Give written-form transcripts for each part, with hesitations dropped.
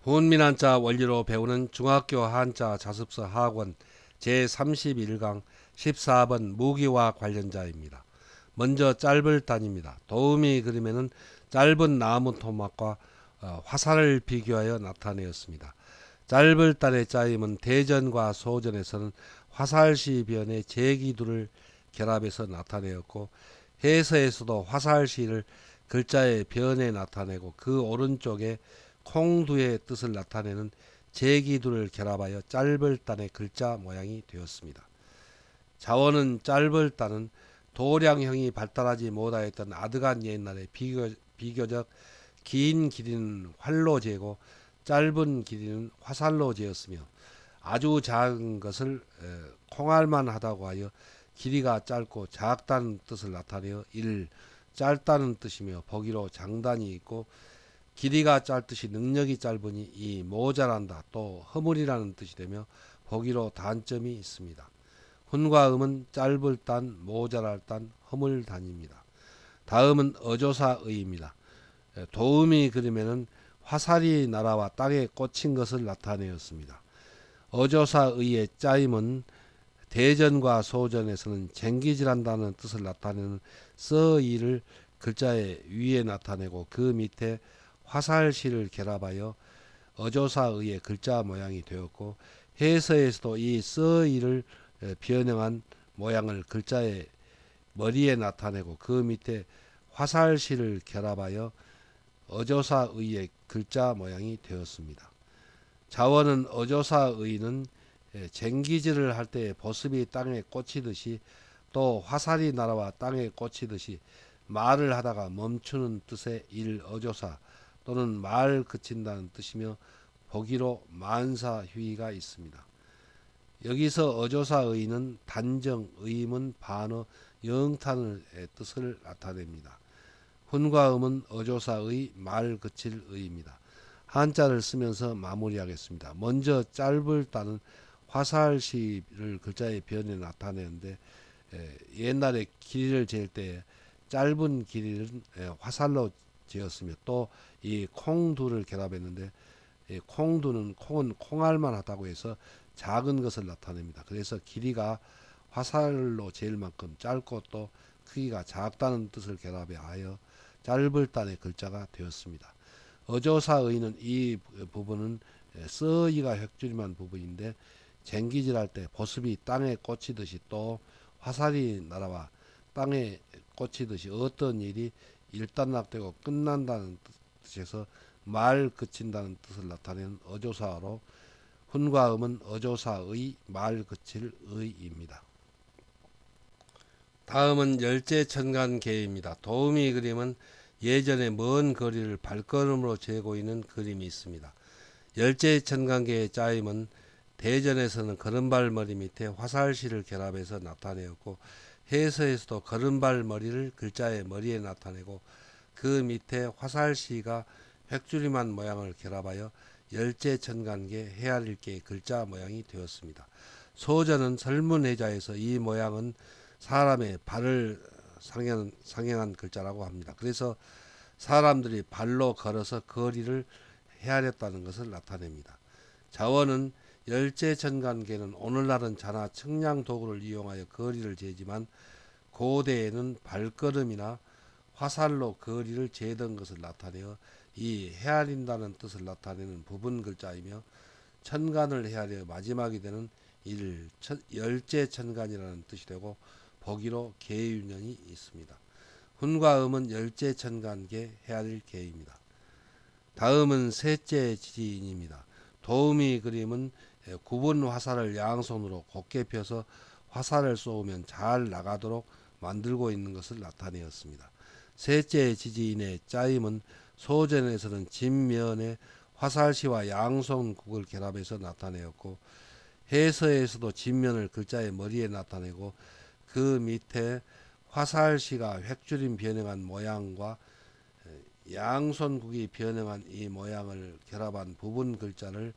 훈민한자 원리로 배우는 중학교 한자 자습서 학원 제31강 14번 무기와 관련자입니다. 먼저 짧을 단입니다. 도우미 그림에는 짧은 나무 토막과 화살을 비교하여 나타내었습니다. 짧을 단의 짜임은 대전과 소전에서는 화살시 변의 제기두를 결합해서 나타내었고, 해서에서도 화살시를 글자의 변에 나타내고 그 오른쪽에 콩두의 뜻을 나타내는 제기두를 결합하여 짧을 단의 글자 모양이 되었습니다. 자원은 짧을 단은 도량형이 발달하지 못하였던 아드간 옛날에 비교적 긴 길이는 활로 재고 짧은 길이는 화살로 재었으며, 아주 작은 것을 콩알만 하다고 하여 길이가 짧고 작다는 뜻을 나타내어 짧다는 뜻이며, 보기로 장단이 있고 길이가 짧듯이 능력이 짧으니 이 모자란다 또 허물이라는 뜻이 되며, 보기로 단점이 있습니다. 훈과 음은 짧을 단, 모자랄 단, 허물 단입니다. 다음은 어조사의입니다. 도우미 그림에는 화살이 날아와 땅에 꽂힌 것을 나타내었습니다. 어조사의의 짜임은 대전과 소전에서는 쟁기질한다는 뜻을 나타내는 서이를 글자의 위에 나타내고 그 밑에 화살시를 결합하여 어조사의의 글자 모양이 되었고, 해서에서도 이 서이를 변형한 모양을 글자의 머리에 나타내고 그 밑에 화살시를 결합하여 어조사의의 글자 모양이 되었습니다. 자원은 어조사의는 쟁기질을 할 때 보습이 땅에 꽂히듯이 또 화살이 날아와 땅에 꽂히듯이 말을 하다가 멈추는 뜻의 어조사 또는 말 그친다는 뜻이며, 보기로 만사휴이가 있습니다. 여기서 어조사의는 단정, 의문, 반어, 영탄의 뜻을 나타냅니다. 훈과 음은 어조사의, 말 그칠 의입니다. 한자를 쓰면서 마무리하겠습니다. 먼저 짧을 단은 화살시를 글자의 변에 나타내는데, 옛날에 길이를 잴 때 짧은 길이는 화살로 재었으며, 또 이 콩두를 결합했는데 콩두는 콩은 콩알만 하다고 해서 작은 것을 나타냅니다. 그래서 길이가 화살로 재일 만큼 짧고 또 크기가 작다는 뜻을 결합하여 짧을 단의 글자가 되었습니다. 어조사의는 이 부분은 서이가 획줄임한 부분인데, 쟁기질할 때 보습이 땅에 꽂히듯이 또 화살이 날아와 땅에 꽂히듯이 어떤 일이 일단락되고 끝난다는 뜻에서 말 그친다는 뜻을 나타내는 어조사로, 훈과 음은 어조사의, 말 그칠 의입니다. 다음은 열제천간계입니다. 도우미 그림은 예전에 먼 거리를 발걸음으로 재고 있는 그림이 있습니다. 열제천간계의 짜임은 대전에서는 걸음발 머리 밑에 화살시를 결합해서 나타내었고, 해서에서도 걸음발 머리를 글자의 머리에 나타내고 그 밑에 화살시가 획줄임한 모양을 결합하여 열제천간계 헤아릴계의 글자 모양이 되었습니다. 소전은 설문해자에서 이 모양은 사람의 발을 상행한 글자라고 합니다. 그래서 사람들이 발로 걸어서 거리를 헤아렸다는 것을 나타냅니다. 자원은 열제천간계는 오늘날은 자나 측량 도구를 이용하여 거리를 재지만 고대에는 발걸음이나 화살로 거리를 재던 것을 나타내어 이 헤아린다는 뜻을 나타내는 부분 글자이며, 천간을 헤아려 마지막이 되는 열제천간이라는 뜻이 되고, 보기로 계윤연이 있습니다. 훈과 음은 열제천간계 헤아릴 계입니다. 다음은 셋째 지지인입니다. 도우미 그림은 굽은 화살을 양손으로 곧게 펴서 화살을 쏘면 잘 나가도록 만들고 있는 것을 나타내었습니다. 셋째 지지인의 짜임은 소전에서는 진면에 화살시와 양손국을 결합해서 나타내었고, 해서에서도 진면을 글자의 머리에 나타내고 그 밑에 화살시가 획줄임 변형한 모양과 양손국이 변형한 이 모양을 결합한 부분 글자를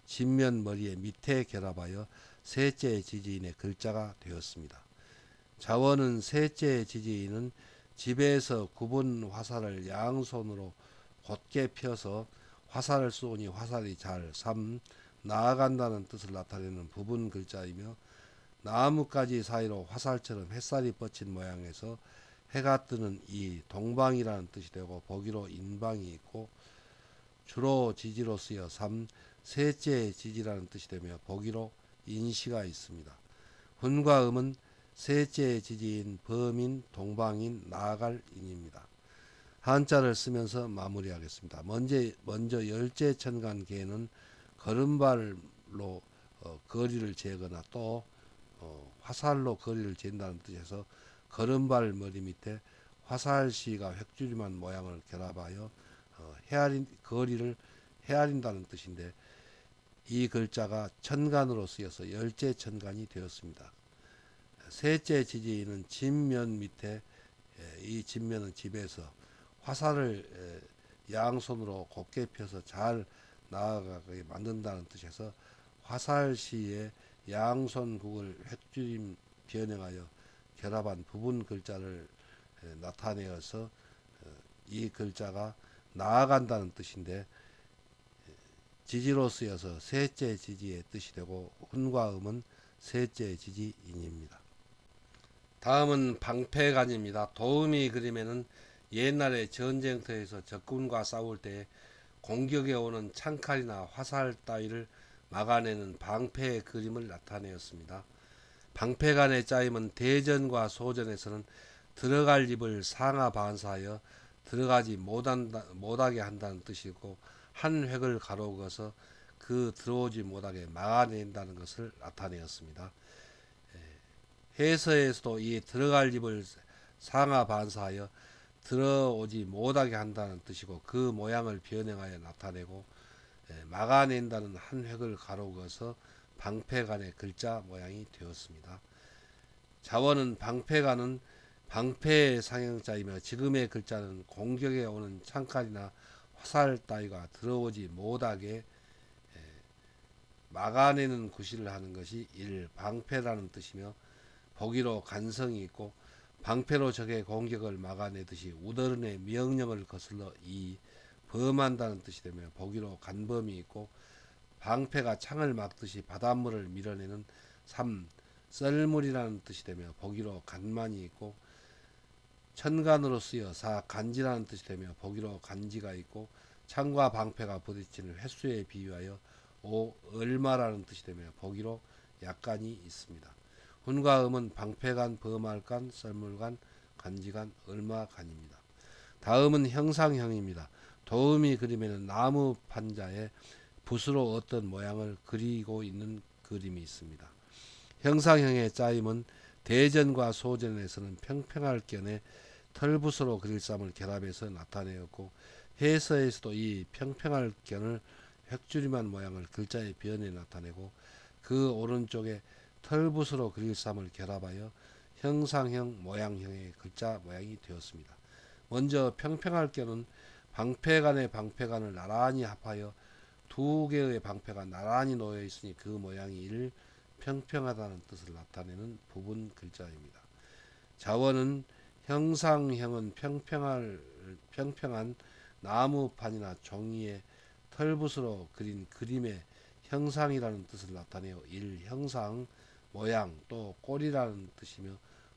진면 머리의 밑에 결합하여 셋째 지지인의 글자가 되었습니다. 자원은 셋째 지지인은 집에서 굽은 화살을 양손으로 곧게 펴서 화살을 쏘니 화살이 잘 3. 나아간다는 뜻을 나타내는 부분 글자이며 나뭇가지 사이로 화살처럼 햇살이 뻗친 모양에서 해가 뜨는 이 동방이라는 뜻이 되고 보기로 인방이 있고 주로 지지로 쓰여 3. 셋째의 지지라는 뜻이 되며 보기로 인시가 있습니다. 훈과 음은 셋째의 지지인 범인, 동방인, 나아갈 인입니다. 한자를 쓰면서 마무리하겠습니다. 먼저 열제천간계에는 걸음발로 거리를 재거나 또 화살로 거리를 잰다는 뜻에서 걸음발 머리 밑에 화살시가 획줄임한 모양을 결합하여 거리를 헤아린다는 뜻인데 이 글자가 천간으로 쓰여서 열제천간이 되었습니다. 셋째 지지인은 진면 밑에 이 진면은 집에서 화살을 양손으로 곱게 펴서 잘 나아가게 만든다는 뜻에서 화살시에 양손국을 획줄임 변형하여 결합한 부분 글자를 나타내어서 이 글자가 나아간다는 뜻인데 지지로 쓰여서 셋째 지지의 뜻이 되고 훈과 음은 셋째 지지인입니다. 다음은 방패간입니다. 도우미 그림에는 옛날에 전쟁터에서 적군과 싸울 때 공격에 오는 창칼이나 화살 따위를 막아내는 방패의 그림을 나타내었습니다. 방패간의 짜임은 대전과 소전에서는 들어갈 입을 상하 반사하여 들어가지 못하게 한다는 뜻이고 한 획을 가로 그어서 그 들어오지 못하게 막아낸다는 것을 나타내었습니다. 해서에서도 이 들어갈 입을 상하 반사하여 들어오지 못하게 한다는 뜻이고 그 모양을 변형하여 나타내고 막아낸다는 한 획을 가로 그어서 방패간의 글자 모양이 되었습니다. 자원은 방패간은 방패의 상형자이며 지금의 글자는 공격에 오는 창칼이나 화살 따위가 들어오지 못하게 막아내는 구실을 하는 것이 방패라는 뜻이며 보기로 간성이 있고 방패로 적의 공격을 막아내듯이 우더른의 명령을 거슬러 범한다는 뜻이 되며 보기로 간범이 있고 방패가 창을 막듯이 바닷물을 밀어내는 3. 썰물이라는 뜻이 되며 보기로 간만이 있고 천간으로 쓰여 4. 간지라는 뜻이 되며 보기로 간지가 있고 창과 방패가 부딪히는 횟수에 비유하여 5. 얼마라는 뜻이 되며 보기로 약간이 있습니다. 훈과 음은 방패간, 범할간, 썰물간, 간지간, 얼마간입니다. 다음은 형상형입니다. 도우미 그림에는 나무 판자에 붓으로 어떤 모양을 그리고 있는 그림이 있습니다. 형상형의 짜임은 대전과 소전에서는 평평할 견에 털붓으로 그릴 쌈을 결합해서 나타내었고 해서에서도 이 평평할 견을 획줄임한 모양을 글자의 변에 나타내고 그 오른쪽에 털붓으로 그릴 쌈을 결합하여 형상형, 모양형의 글자 모양이 되었습니다. 먼저 평평할 견은 방패간의 방패간을 나란히 합하여 두 개의 방패가 나란히 놓여 있으니 그 모양이 평평하다는 뜻을 나타내는 부분 글자입니다. 자원은 형상형은 평평한 나무판이나 종이에 털붓으로 그린 그림의 형상이라는 뜻을 나타내어 형상, 모양, 또 꼴이라는 뜻이며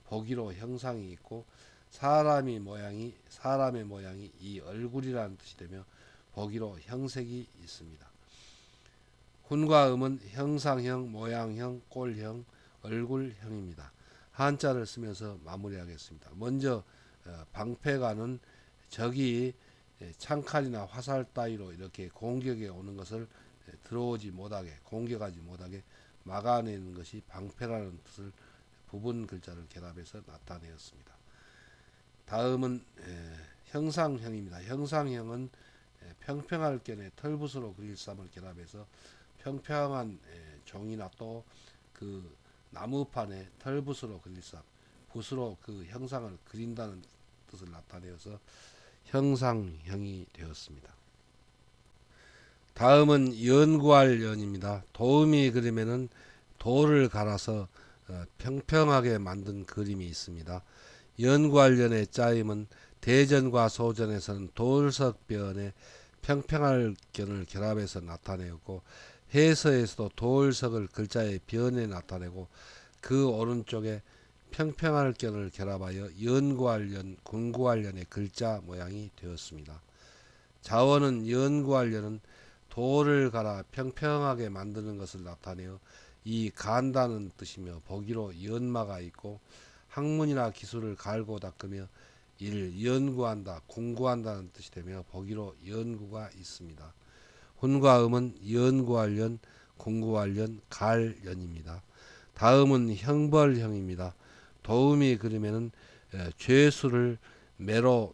보기로 형상이 있고 사람의 모양이 이 얼굴이라는 뜻이 되며 보기로 형색이 있습니다. 훈과 음은 형상형, 모양형, 꼴형, 얼굴형입니다. 한자를 쓰면서 마무리하겠습니다. 먼저 방패간은 적이 창칼이나 화살 따위로 이렇게 공격에 오는 것을 들어오지 못하게, 공격하지 못하게 막아내는 것이 방패라는 뜻을 부분 글자를 결합해서 나타내었습니다. 다음은 형상형입니다. 형상형은 평평할 견에 털붓으로 그릴 쌈을 결합해서 평평한 종이나 또 그 나무판에 털붓으로 그릴 쌈, 붓으로 그 형상을 그린다는 뜻을 나타내어서 형상형이 되었습니다. 다음은 연구할 연입니다. 도우미 그림에는 돌을 갈아서 평평하게 만든 그림이 있습니다. 연구할 연의 짜임은 대전과 소전에서는 돌석변에 평평할 견을 결합해서 나타내었고 해서에서도 도을석을 글자의 변에 나타내고 그 오른쪽에 평평할 견을 결합하여 연구할 연, 공구할 연의 글자 모양이 되었습니다. 자원은 연구할 연은 돌을 갈아 평평하게 만드는 것을 나타내어 이 간다는 뜻이며 보기로 연마가 있고 학문이나 기술을 갈고 닦으며 이를 연구한다, 공부한다는 뜻이 되며 보기로 연구가 있습니다. 훈과 음은 연구할 연, 공부할 연, 갈 연입니다. 다음은 형벌형입니다. 도움이 그리면은 죄수를 매로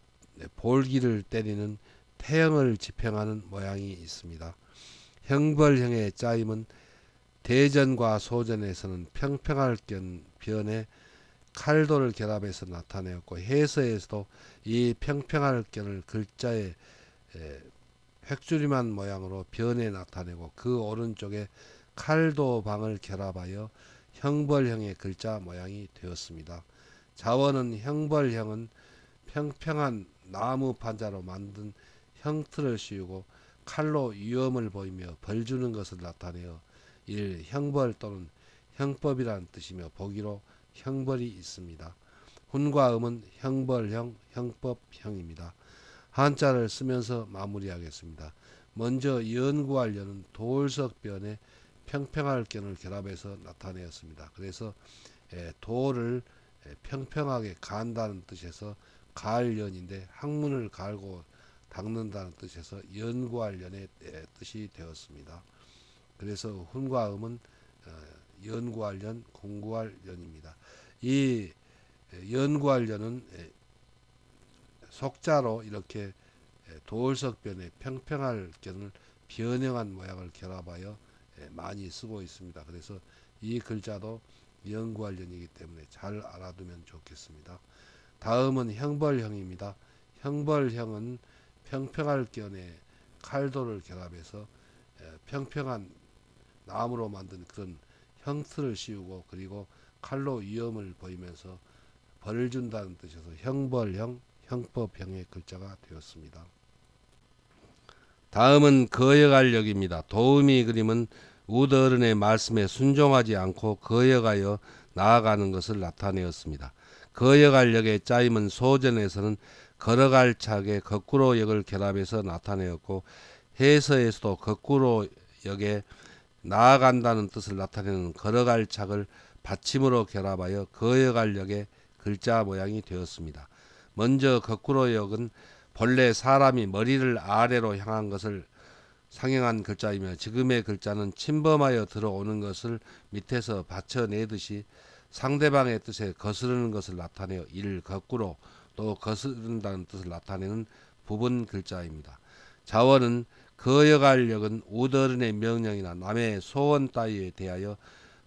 볼기를 때리는 태형을 지평하는 모양이 있습니다. 형벌형의 짜임은 대전과 소전에서는 평평할 변에 칼도를 결합해서 나타내었고 해서에서도 이 평평할 견을 글자의 획주림한 모양으로 변에 나타내고 그 오른쪽에 칼도 방을 결합하여 형벌형의 글자 모양이 되었습니다. 자원은 형벌형은 평평한 나무 판자로 만든 형틀을 씌우고 칼로 위험을 보이며 벌주는 것을 나타내어 일 형벌 또는 형법이라는 뜻이며 보기로 형벌이 있습니다. 훈과 음은 형벌형, 형법형입니다. 한자를 쓰면서 마무리하겠습니다. 먼저 연구할 연은 도을석변에 평평할 견을 결합해서 나타내었습니다. 그래서 돌을 평평하게 간다는 뜻에서 갈연인데 학문을 갈고 닦는다는 뜻에서 연구할 연의 뜻이 되었습니다. 그래서 훈과 음은 연구할 연, 공부할 연입니다. 이 연구할 연은 속자로 이렇게 도을석변에 평평할 견을 변형한 모양을 결합하여 많이 쓰고 있습니다. 그래서 이 글자도 연구할 연이기 때문에 잘 알아두면 좋겠습니다. 다음은 형벌형입니다. 형벌형은 평평할 견에 칼도를 결합해서 평평한 나무로 만든 그런 형틀을 씌우고 그리고 칼로 위험을 보이면서 벌을 준다는 뜻에서 형벌형, 형법형의 글자가 되었습니다. 다음은 거역알력입니다. 도우미 그림은 우드어른의 말씀에 순종하지 않고 거역하여 나아가는 것을 나타내었습니다. 거역알력의 짜임은 소전에서는 걸어갈 착에 거꾸로 역을 결합해서 나타내었고 해서에서도 거꾸로 역에 나아간다는 뜻을 나타내는 걸어갈 착을 받침으로 결합하여 거역알력의 글자 모양이 되었습니다. 먼저 거꾸로 역은 본래 사람이 머리를 아래로 향한 것을 상행한 글자이며 지금의 글자는 침범하여 들어오는 것을 밑에서 받쳐내듯이 상대방의 뜻에 거스르는 것을 나타내어 이를 거꾸로 또 거스른다는 뜻을 나타내는 부분 글자입니다. 자원은 거역알력은 우더른의 명령이나 남의 소원 따위에 대하여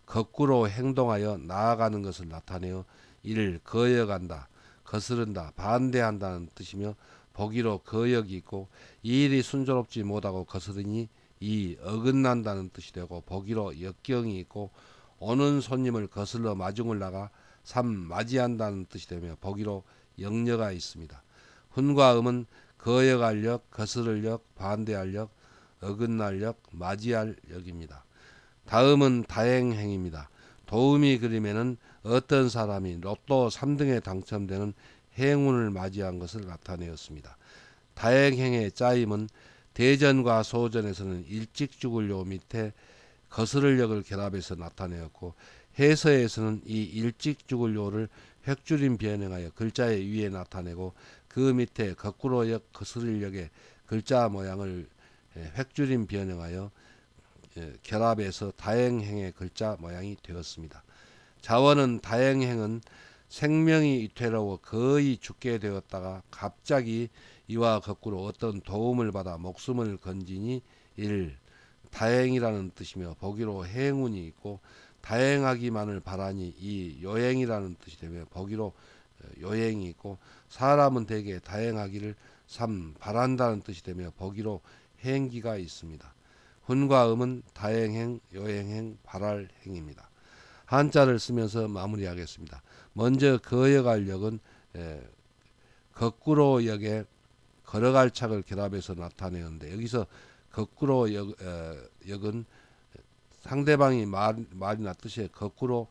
거꾸로 행동하여 나아가는 것을 나타내어 이를 거역한다, 거스른다, 반대한다는 뜻이며 보기로 거역이 있고 이 일이 순조롭지 못하고 거스르니 이 어긋난다는 뜻이 되고 보기로 역경이 있고 오는 손님을 거슬러 마중을 나가 삼 맞이한다는 뜻이 되며 보기로 역녀가 있습니다. 훈과 음은 거역할 역, 거스를 역, 반대할 역, 어긋날 역, 맞이할 역입니다. 다음은 다행행입니다. 도우미 그림에는 어떤 사람이 로또 3등에 당첨되는 행운을 맞이한 것을 나타내었습니다. 다행행의 짜임은 대전과 소전에서는 일찍 죽을 요 밑에 거스를 역을 결합해서 나타내었고 해서에서는 이 일찍 죽을 요를 획줄임 변형하여 글자의 위에 나타내고 그 밑에 거꾸로 역 거스를 역의 글자 모양을 획줄임 변형하여 결합해서 다행행의 글자 모양이 되었습니다. 자원은 다행행은 생명이 위태로워 거의 죽게 되었다가 갑자기 이와 거꾸로 어떤 도움을 받아 목숨을 건지니 일 다행이라는 뜻이며 보기로 행운이 있고 다행하기만을 바라니 이 요행이라는 뜻이 되며 보기로 요행이 있고 사람은 대개 다행하기를 삼 바란다는 뜻이 되며 보기로 행기가 있습니다. 훈과 음은 다행행, 요행행, 발할행입니다. 한자를 쓰면서 마무리하겠습니다. 먼저 거역할 역은 거꾸로 역에 걸어갈 착을 결합해서 나타내는데 여기서 거꾸로 역은 상대방이 말이나 뜻에 거꾸로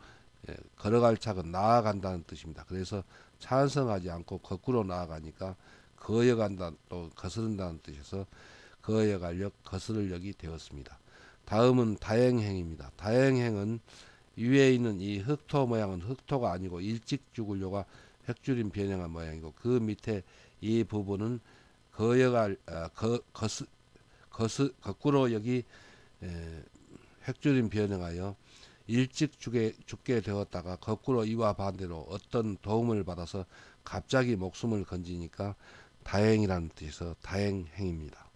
걸어갈 착은 나아간다는 뜻입니다. 그래서 찬성하지 않고 거꾸로 나아가니까 거여간다 또 거스른다는 뜻에서 거여갈 역, 거스를 역이 되었습니다. 다음은 다행행입니다. 다행행은 위에 있는 이 흑토 모양은 흑토가 아니고 일직주굴료가 획줄임 변형한 모양이고 그 밑에 이 부분은 거여갈 거꾸로 여기 획줄임 변형하여 일찍 죽게 되었다가 거꾸로 이와 반대로 어떤 도움을 받아서 갑자기 목숨을 건지니까 다행이라는 뜻에서 다행행입니다.